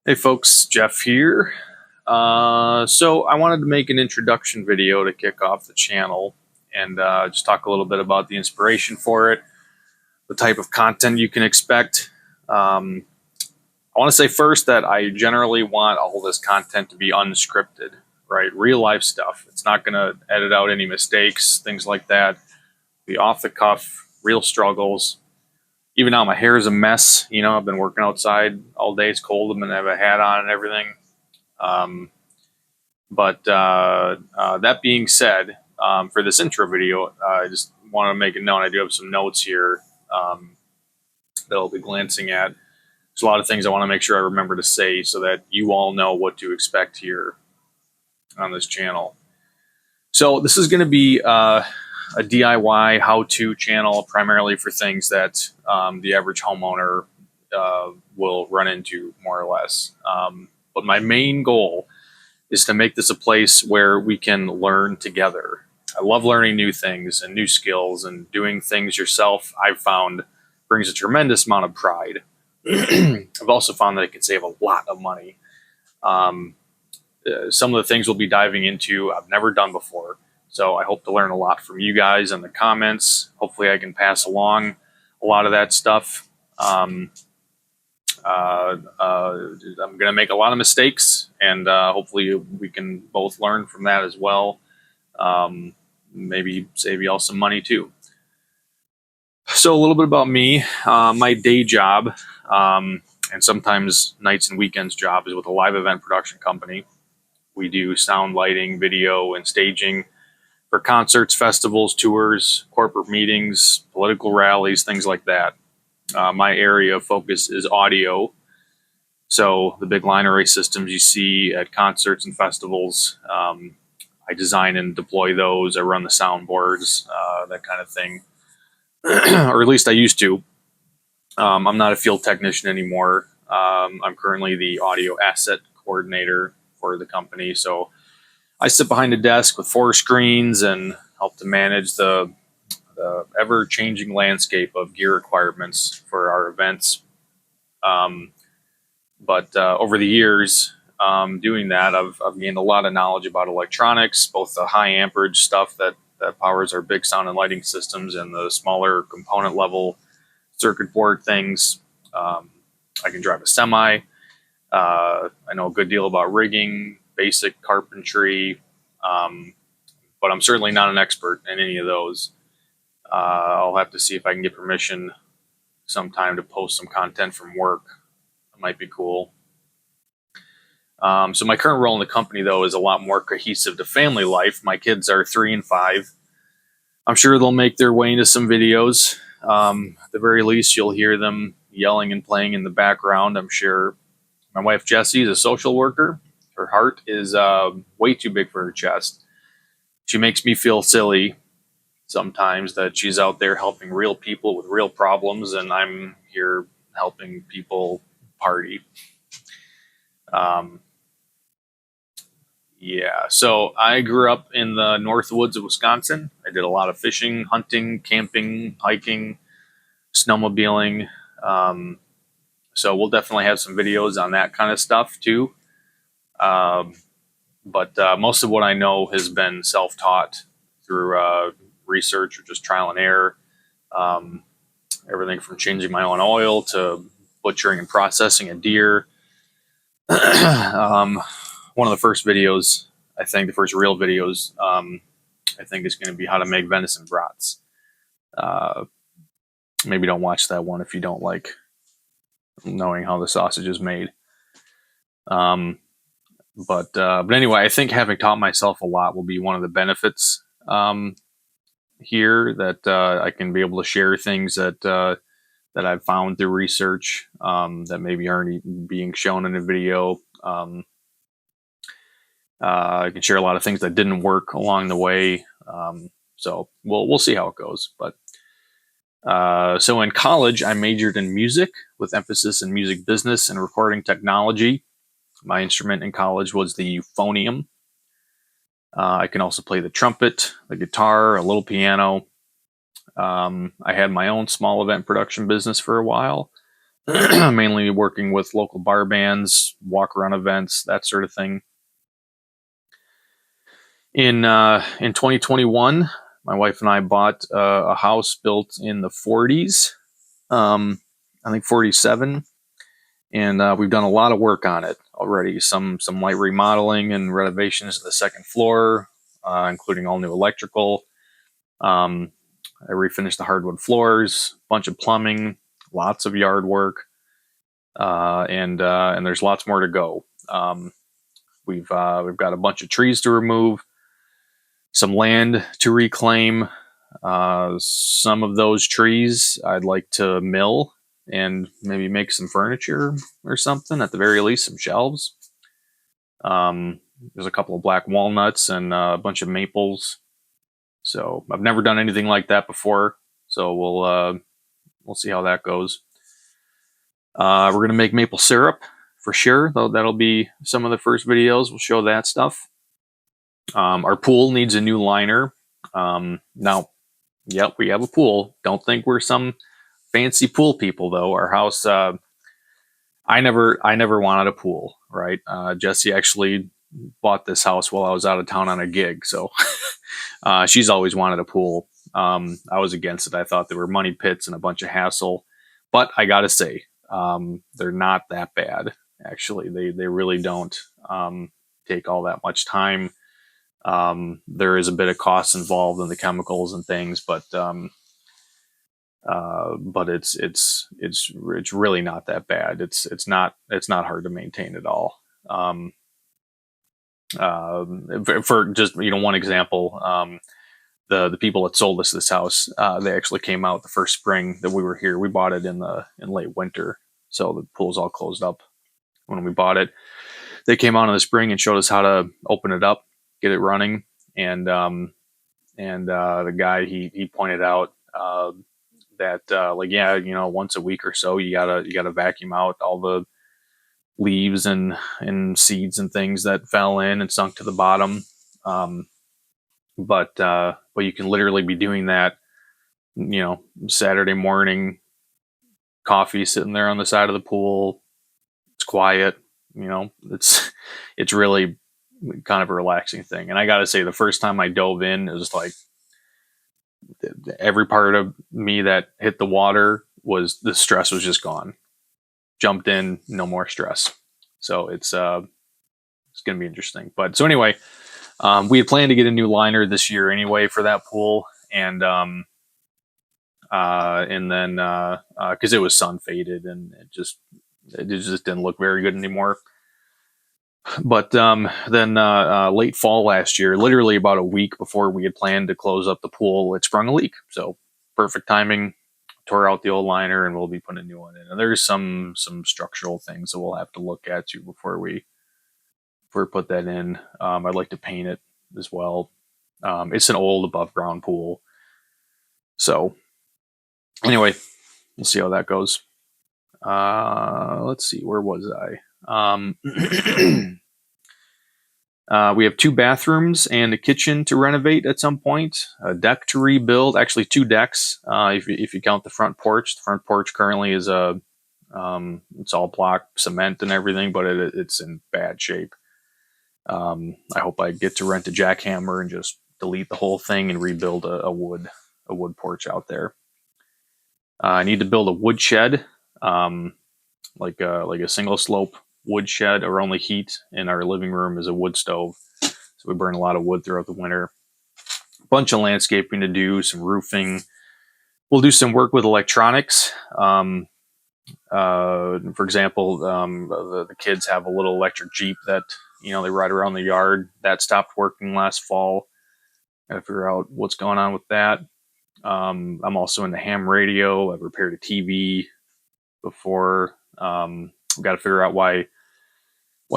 Hey folks, Jeff here. So I wanted to make an introduction video to kick off the channel and just talk a little bit about the inspiration for it, the type of content you can expect. I want to say first that I generally want all this content to be unscripted, right? Real life stuff. It's not going to edit out any mistakes, things like that. Be off the cuff, real struggles. Even now, my hair is a mess. I've been working outside all day. It's cold. I'm going to have a hat on and everything. Um, but that being said, for this intro video, I just want to make a note. I do have some notes here that I'll be glancing at. There's a lot of things I want to make sure I remember to say so that you all know what to expect here on this channel. So this is going to be a DIY how-to channel primarily for things that the average homeowner will run into more or less. But my main goal is to make this a place where we can learn together. I love learning new things and new skills, and doing things yourself, I've found, brings a tremendous amount of pride. I've also found that it can save a lot of money. Some of the things we'll be diving into I've never done before. So I hope to learn a lot from you guys in the comments. Hopefully I can pass along a lot of that stuff. I'm going to make a lot of mistakes, and hopefully we can both learn from that as well. Maybe save you all some money too. So a little bit about me. My day job, and sometimes nights and weekends job, is with a live event production company. We do sound, lighting, video, and staging for concerts, festivals, tours, corporate meetings, political rallies, things like that. My area of focus is audio. So the big line array systems you see at concerts and festivals, I design and deploy those. I run the soundboards, that kind of thing. Or at least I used to. I'm not a field technician anymore. I'm currently the audio asset coordinator for the company. So I sit behind a desk with 4 screens and help to manage the ever-changing landscape of gear requirements for our events. But over the years, doing that, I've gained a lot of knowledge about electronics, both the high amperage stuff that powers our big sound and lighting systems, and the smaller component level circuit board things. I can drive a semi. I know a good deal about rigging, basic carpentry, but I'm certainly not an expert in any of those. I'll have to see if I can get permission sometime to post some content from work. That might be cool. So my current role in the company, though, is a lot more cohesive to family life. My kids are 3 and 5. I'm sure they'll make their way into some videos. At the very least, you'll hear them yelling and playing in the background, I'm sure. My wife, Jessie, is a social worker. Her heart is way too big for her chest. She makes me feel silly sometimes that she's out there helping real people with real problems, and I'm here helping people party. Yeah, so I grew up in the north woods of Wisconsin. I did a lot of fishing, hunting, camping, hiking, snowmobiling. So we'll definitely have some videos on that kind of stuff too. But most of what I know has been self-taught through research or just trial and error. Everything from changing my own oil to butchering and processing a deer. One of the first videos, I think, the first real videos, I think is going to be how to make venison brats. Maybe don't watch that one if you don't like knowing how the sausage is made. But anyway, I think having taught myself a lot will be one of the benefits here, that I can be able to share things that I've found through research that maybe aren't being shown in a video. I can share a lot of things that didn't work along the way. So we'll see how it goes. But so in college, I majored in music with emphasis in music business and recording technology. My instrument in college was the euphonium. I can also play the trumpet, the guitar, a little piano. I had my own small event production business for a while. mainly working with local bar bands, walk around events, that sort of thing. In 2021, my wife and I bought a house built in the 40s, I think 47, and we've done a lot of work on it already. Some light remodeling and renovations to the second floor, including all new electrical. I refinished the hardwood floors, bunch of plumbing, lots of yard work, and there's lots more to go. We've got a bunch of trees to remove, some land to reclaim. Some of those trees I'd like to mill and maybe make some furniture or something. At the very least, some shelves. There's a couple of black walnuts and a bunch of maples. So I've never done anything like that before. So we'll see how that goes. We're gonna make maple syrup for sure. Though that'll be some of the first videos. We'll show that stuff. Our pool needs a new liner. Now, yep, we have a pool. Don't think we're some fancy pool people though. Our house, I never wanted a pool, right? Jesse actually bought this house while I was out of town on a gig, so she's always wanted a pool. I was against it. I thought there were money pits and a bunch of hassle, but I gotta say, they're not that bad. Actually, they really don't take all that much time. There is a bit of cost involved in the chemicals and things, but it's really not that bad. It's not hard to maintain at all. For just one example, the people that sold us this house, they actually came out the first spring that we were here. We bought it in late winter, so the pool's all closed up when we bought it. They came out in the spring and showed us how to open it up, get it running, and the guy he pointed out that once a week or so you gotta vacuum out all the leaves and seeds and things that fell in and sunk to the bottom. But you can literally be doing that, Saturday morning, coffee sitting there on the side of the pool. It's quiet, it's really kind of a relaxing thing. And I got to say, the first time I dove in, it was like every part of me that hit the water the stress was just gone. Jumped in, no more stress. So it's going to be interesting. But so anyway, we had planned to get a new liner this year anyway for that pool, and then because it was sun faded and it just didn't look very good anymore. But then late fall last year, literally about a week before we had planned to close up the pool, it sprung a leak. So perfect timing. Tore out the old liner, and we'll be putting a new one in. And there's some structural things that we'll have to look at too before we put that in. I'd like to paint it as well. It's an old above ground pool. So anyway, we'll see how that goes. Let's see, where was I? We have 2 bathrooms and a kitchen to renovate at some point, a deck to rebuild, actually 2 decks. If you count the front porch currently is it's all block cement and everything, but it's in bad shape. I hope I get to rent a jackhammer and just delete the whole thing and rebuild a wood porch out there. I need to build a wood shed, like a single slope wood shed. Our only heat in our living room is a wood stove, so we burn a lot of wood throughout the winter. A bunch of landscaping to do, some roofing. We'll do some work with electronics. For example, the kids have a little electric Jeep that they ride around the yard. That stopped working last fall. Gotta figure out what's going on with that. I'm also into ham radio. I've repaired a TV before. We've got to figure out why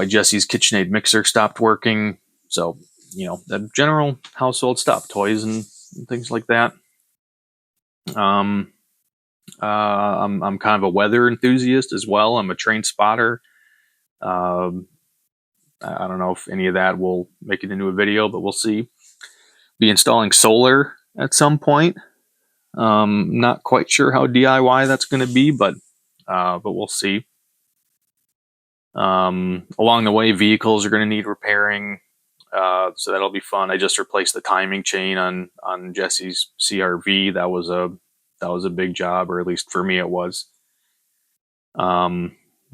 Jesse's KitchenAid mixer stopped working. So, the general household stuff, toys and things like that. I'm kind of a weather enthusiast as well. I'm a trained spotter. I don't know if any of that will make it into a video, but we'll see. Be installing solar at some point. Not quite sure how DIY that's going to be, but but we'll see. Along the way, vehicles are going to need repairing, so that'll be fun. I just replaced the timing chain on Jesse's CRV. That was a big job, or at least for me it was.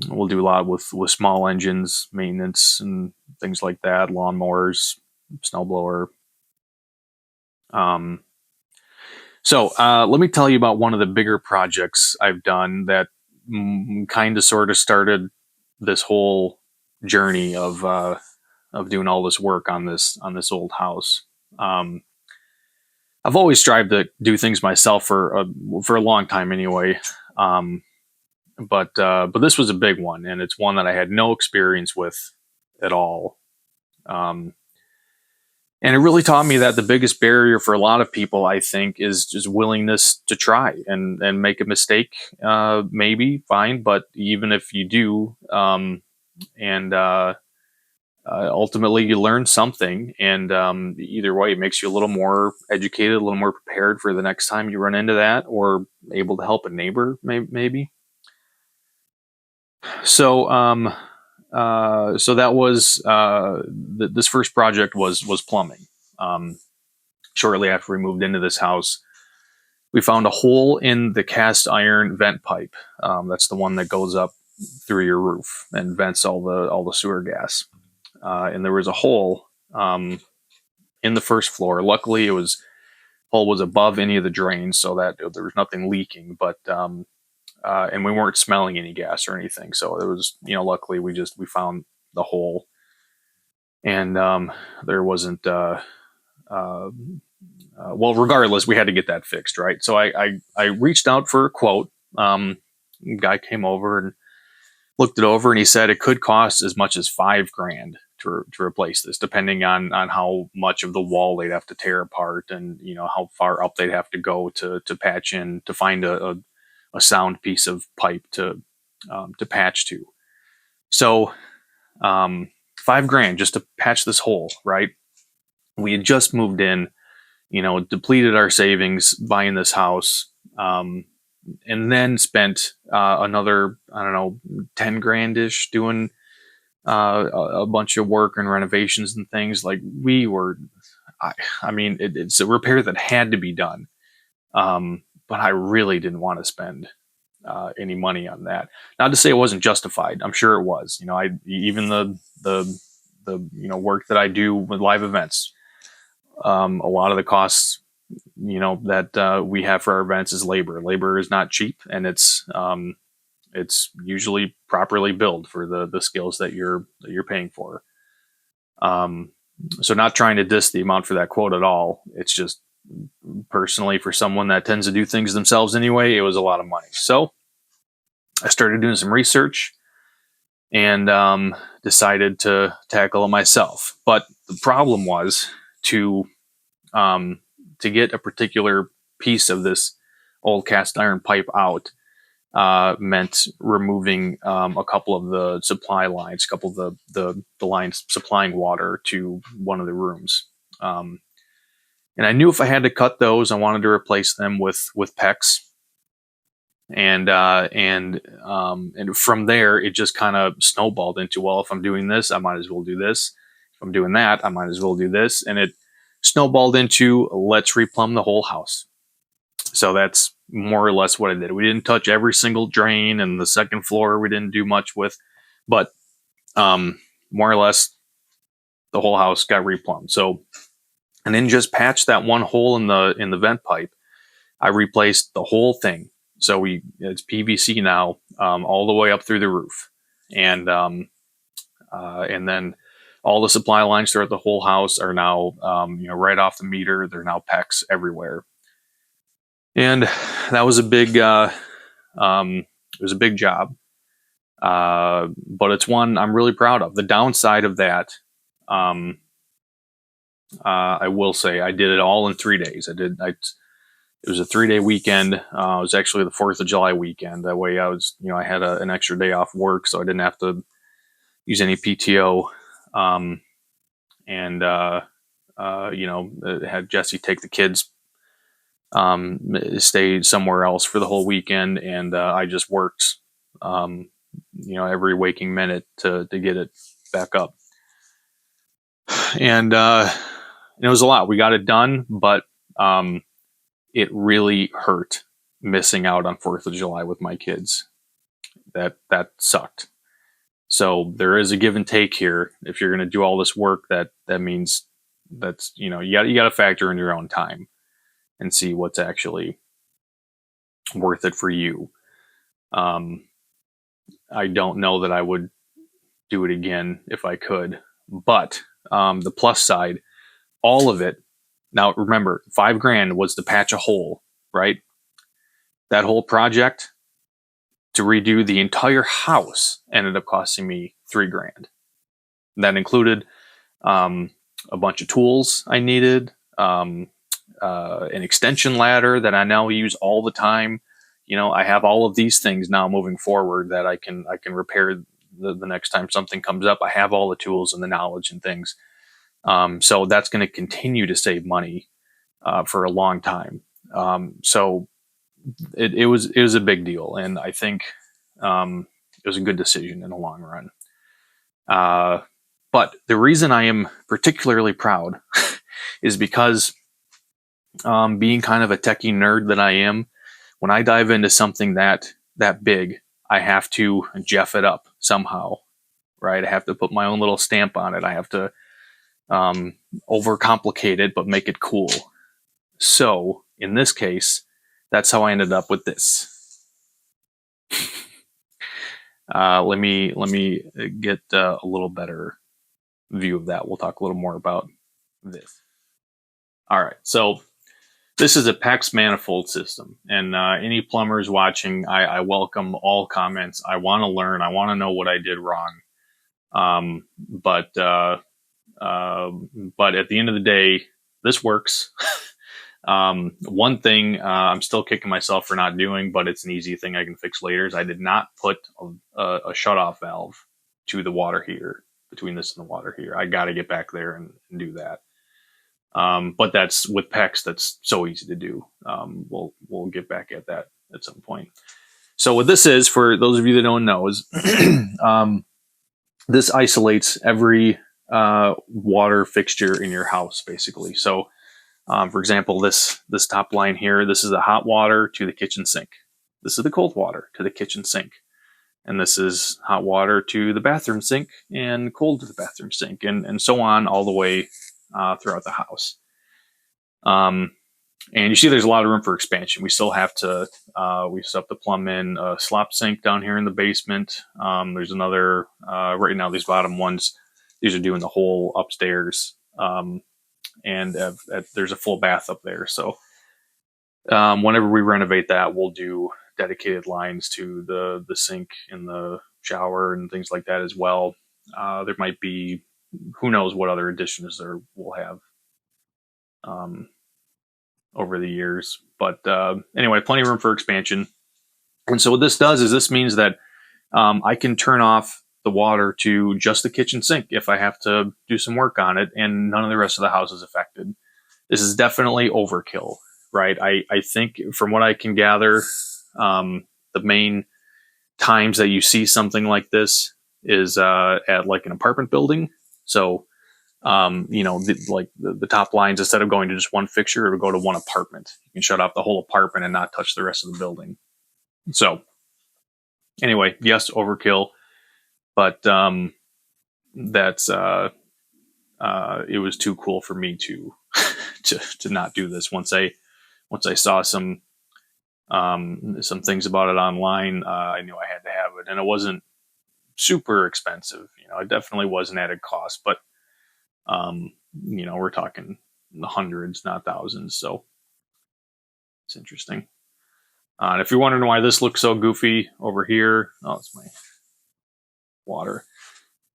We'll do a lot with small engines, maintenance, and things like that, lawnmowers, snowblower. So let me tell you about one of the bigger projects I've done that kind of sort of started this whole journey of doing all this work on this old house. I've always strived to do things myself for a long time anyway. But this was a big one, and it's one that I had no experience with at all. And it really taught me that the biggest barrier for a lot of people, I think, is just willingness to try and make a mistake. Maybe fine, but even if you do, and ultimately you learn something, and either way, it makes you a little more educated, a little more prepared for the next time you run into that, or able to help a neighbor, maybe. So, so that was this first project was plumbing. Shortly after we moved into this house, we found a hole in the cast iron vent pipe. That's the one that goes up through your roof and vents all the sewer gas. And there was a hole in the first floor. Luckily, hole was above any of the drains, so that there was nothing leaking. But and we weren't smelling any gas or anything. So it was, luckily we found the hole, and there wasn't, well, regardless, we had to get that fixed. Right. So I reached out for a quote. Guy came over and looked it over, and he said it could cost as much as $5,000 to replace this, depending on how much of the wall they'd have to tear apart, and how far up they'd have to go to patch in, to find a sound piece of pipe to patch to. So $5,000 just to patch this hole, right? We had just moved in, depleted our savings buying this house, and then spent another, I don't know, $10,000-ish doing a bunch of work and renovations and things. Like we were, I mean, it's a repair that had to be done. But I really didn't want to spend any money on that. Not to say it wasn't justified. I'm sure it was. Even the work that I do with live events, a lot of the costs, that we have for our events is labor. Labor is not cheap, and it's usually properly billed for the skills that you're paying for. So not trying to diss the amount for that quote at all. It's just, personally, for someone that tends to do things themselves anyway, it was a lot of money. So I started doing some research and decided to tackle it myself. But the problem was to get a particular piece of this old cast iron pipe out meant removing a couple of the supply lines, a couple of the lines supplying water to one of the rooms. And I knew if I had to cut those, I wanted to replace them with PEX. And from there, it just kind of snowballed into, well, if I'm doing this, I might as well do this. If I'm doing that, I might as well do this. And it snowballed into, let's replumb the whole house. So that's more or less what I did. We didn't touch every single drain, and the second floor we didn't do much with, but more or less the whole house got replumbed. So, and then just patched that one hole in the vent pipe. I replaced the whole thing. So it's PVC now, all the way up through the roof, and then all the supply lines throughout the whole house are now, right off the meter. They're now PEX everywhere, and that was a big, it was a big job, but it's one I'm really proud of. The downside of that, I will say, I did it all in 3 days. It was a 3-day weekend. It was actually the 4th of July weekend. That way I had an extra day off work, so I didn't have to use any PTO. And had Jesse take the kids, stay somewhere else for the whole weekend. And I just worked every waking minute to get it back up. And it was a lot. We got it done, but it really hurt missing out on 4th of July with my kids. That sucked. So there is a give and take here. If you're going to do all this work, that means that's, you got to factor in your own time and see what's actually worth it for you. I don't know that I would do it again if I could, but the plus side, all of it. Now remember, $5,000 was to patch a hole, right? That whole project to redo the entire house ended up costing me $3,000. That included a bunch of tools I needed, an extension ladder that I now use all the time. I have all of these things now moving forward that I can repair the next time something comes up. I have all the tools and the knowledge and things. So that's going to continue to save money for a long time. So it was a big deal, and I think it was a good decision in the long run. But the reason I am particularly proud is because being kind of a techie nerd that I am, when I dive into something that big, I have to jeff it up somehow, right? I have to put my own little stamp on it. I have to overcomplicate it, but make it cool. So in this case, that's how I ended up with this. Let me get a little better view of that. We'll talk a little more about this. All right, so this is a PEX manifold system, and any plumbers watching, I welcome all comments. I want to learn. I want to know what I did wrong. But at the end of the day, this works. One thing I'm still kicking myself for not doing, but it's an easy thing I can fix later, is I did not put a shutoff valve to the water heater between this and the water heater. I got to get back there and do that. But that's with PEX, that's so easy to do. We'll get back at that at some point. So what this is, for those of you that don't know, is this isolates every water fixture in your house, basically. So for example, this top line here, this is the hot water to the kitchen sink. This is the cold water to the kitchen sink. And this is hot water to the bathroom sink and cold to the bathroom sink, and so on all the way throughout the house. And you see there's a lot of room for expansion. We still have to plumb in a slop sink down here in the basement. There's another, right now these bottom ones, these are doing the whole upstairs. And there's a full bath up there. So whenever we renovate that, we'll do dedicated lines to the sink and the shower and things like that as well. There might be, who knows what other additions there we'll have over the years. But anyway, plenty of room for expansion. And so what this does is this means that I can turn off the water to just the kitchen sink if I have to do some work on it, and none of the rest of the house is affected. This is definitely overkill, right? I think from what I can gather, the main times that you see something like this is at like an apartment building. So, the top lines, instead of going to just one fixture, it'll go to one apartment. You can shut off the whole apartment and not touch the rest of the building. So anyway, yes, overkill, but that's it was too cool for me to to not do this. Once I saw some things about it online, I knew I had to have it, and it wasn't super expensive. It definitely was an added cost, but we're talking the hundreds, not thousands. So it's interesting. And if you're wondering why this looks so goofy over here, it's my water.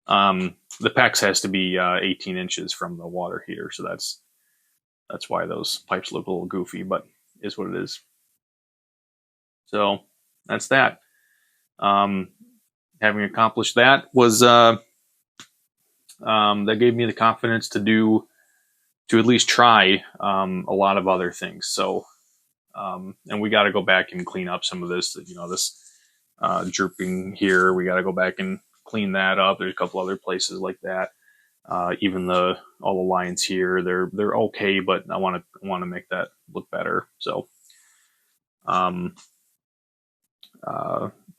The PEX has to be 18 inches from the water heater, so that's why those pipes look a little goofy, but is what it is. So that's that. Having accomplished that was that gave me the confidence to at least try a lot of other things. So and we got to go back and clean up some of this. drooping here. We got to go back and clean that up. There's a couple other places like that. Even all the lines here, they're okay, but I want to make that look better. So, I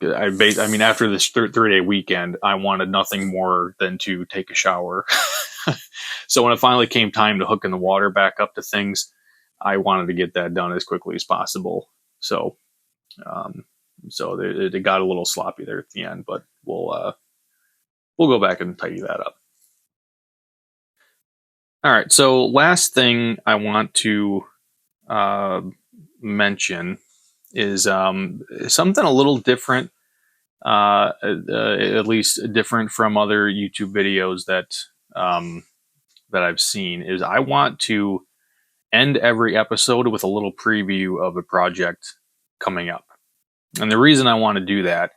mean, after this 3-day weekend, I wanted nothing more than to take a shower. So when it finally came time to hooking the water back up to things, I wanted to get that done as quickly as possible. So, it got a little sloppy there at the end, but we'll go back and tidy that up. All right. So last thing I want to mention is something a little different, at least different from other YouTube videos that I've seen. Is I want to end every episode with a little preview of a project coming up, and the reason I want to do that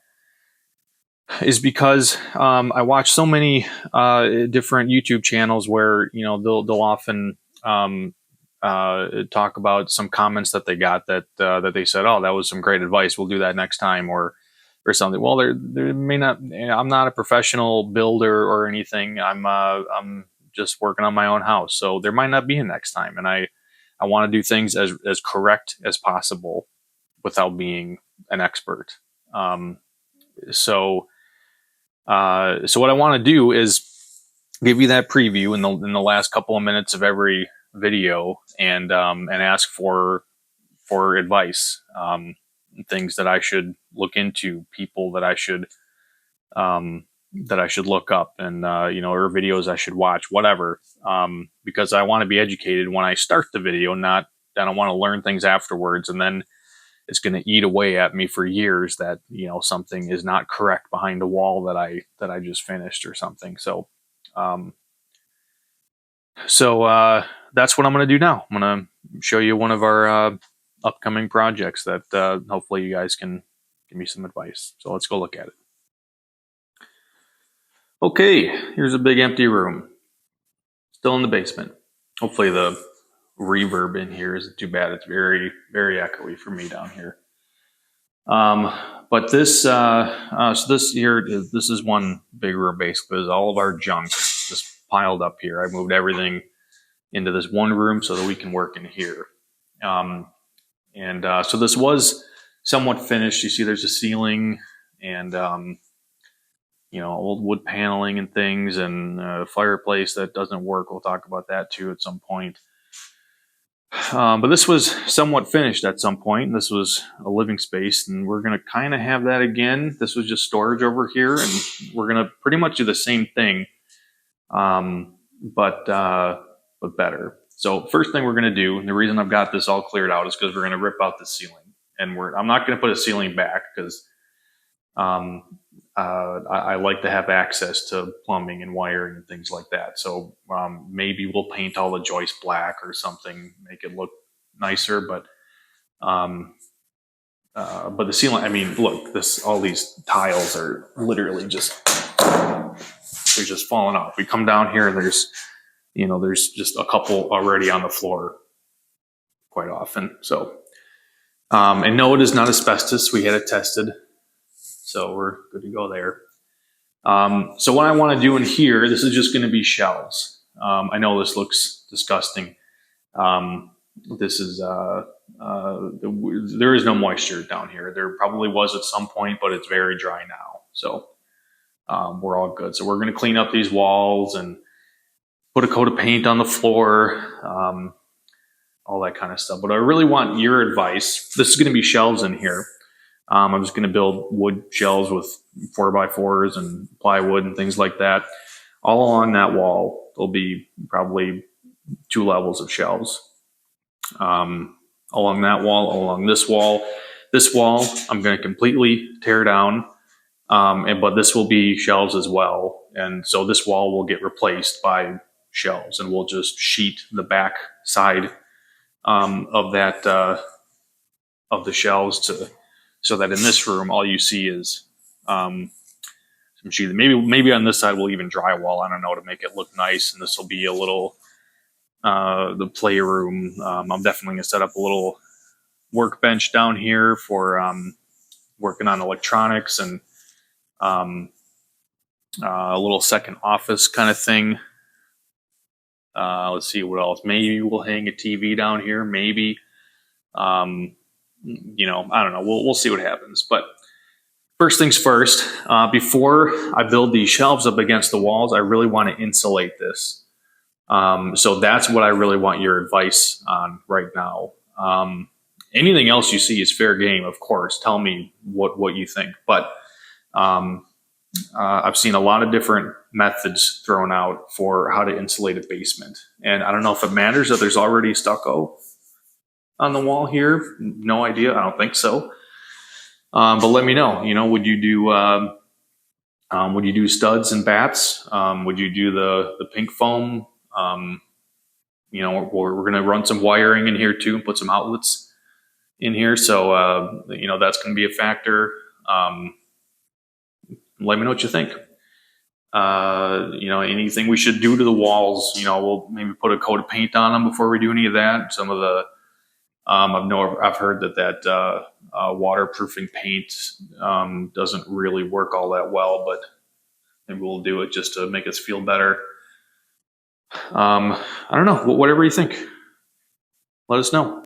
is because I watch so many different YouTube channels where they'll often talk about some comments that they got that they said, oh, that was some great advice, we'll do that next time, or something. Well, there may not. I'm not a professional builder or anything. I'm just working on my own house, so there might not be a next time, and I want to do things as correct as possible without being an expert. So what I want to do is give you that preview in the last couple of minutes of every video, and ask for advice, things that I should look into, people that I should look up, and or videos I should watch, whatever, because I want to be educated when I start the video, not I don't want to learn things afterwards, and then it's going to eat away at me for years that something is not correct behind a wall that I just finished or something. So that's what I'm going to do now. I'm going to show you one of our upcoming projects that hopefully you guys can give me some advice. So let's go look at it. Okay, here's a big empty room. Still in the basement. Hopefully the reverb in here isn't too bad. It's very, very echoey for me down here. But this is one big room basically. There's all of our junk just piled up here. I moved everything into this one room so that we can work in here. So this was somewhat finished. You see there's a ceiling and old wood paneling and things, and a fireplace that doesn't work. We'll talk about that too at some point. But this was somewhat finished at some point. This was a living space, and we're going to kind of have that again. This was just storage over here, and we're going to pretty much do the same thing, but better. So first thing we're going to do, and the reason I've got this all cleared out is because we're going to rip out the ceiling, and I'm not going to put a ceiling back because I like to have access to plumbing and wiring and things like that. So maybe we'll paint all the joists black or something, make it look nicer. But the ceiling, I mean, look, all these tiles are literally they're just falling off. We come down here and there's just a couple already on the floor quite often. So, and no, it is not asbestos. We had it tested. So we're good to go there. So what I want to do in here, this is just going to be shelves. I know this looks disgusting. This is there is no moisture down here. There probably was at some point, but it's very dry now. So we're all good. So we're going to clean up these walls and put a coat of paint on the floor, all that kind of stuff. But I really want your advice. This is going to be shelves in here. I'm just going to build wood shelves with 4x4s and plywood and things like that. All along that wall, there'll be probably 2 levels of shelves. Along that wall, along this wall. This wall, I'm going to completely tear down, but this will be shelves as well. And so this wall will get replaced by shelves, and we'll just sheet the back side of the shelves so that in this room, all you see is some sheathing. Maybe on this side we'll even drywall, I don't know, to make it look nice. And this will be a little the playroom. I'm definitely gonna set up a little workbench down here for working on electronics and a little second office kind of thing. Let's see what else. Maybe we'll hang a TV down here. Maybe, I don't know. We'll see what happens. But first things first, before I build these shelves up against the walls, I really want to insulate this. So that's what I really want your advice on right now. Anything else you see is fair game, of course. Tell me what you think. But I've seen a lot of different methods thrown out for how to insulate a basement. And I don't know if it matters that there's already stucco on the wall here. No idea. I don't think so. But let me know. Would you do studs and bats? Would you do the pink foam? We're going to run some wiring in here too and put some outlets in here. So, that's going to be a factor. Let me know what you think. Anything we should do to the walls, we'll maybe put a coat of paint on them before we do any of that. Some of the, I've heard that waterproofing paint doesn't really work all that well, but maybe we'll do it just to make us feel better. I don't know. Whatever you think, let us know.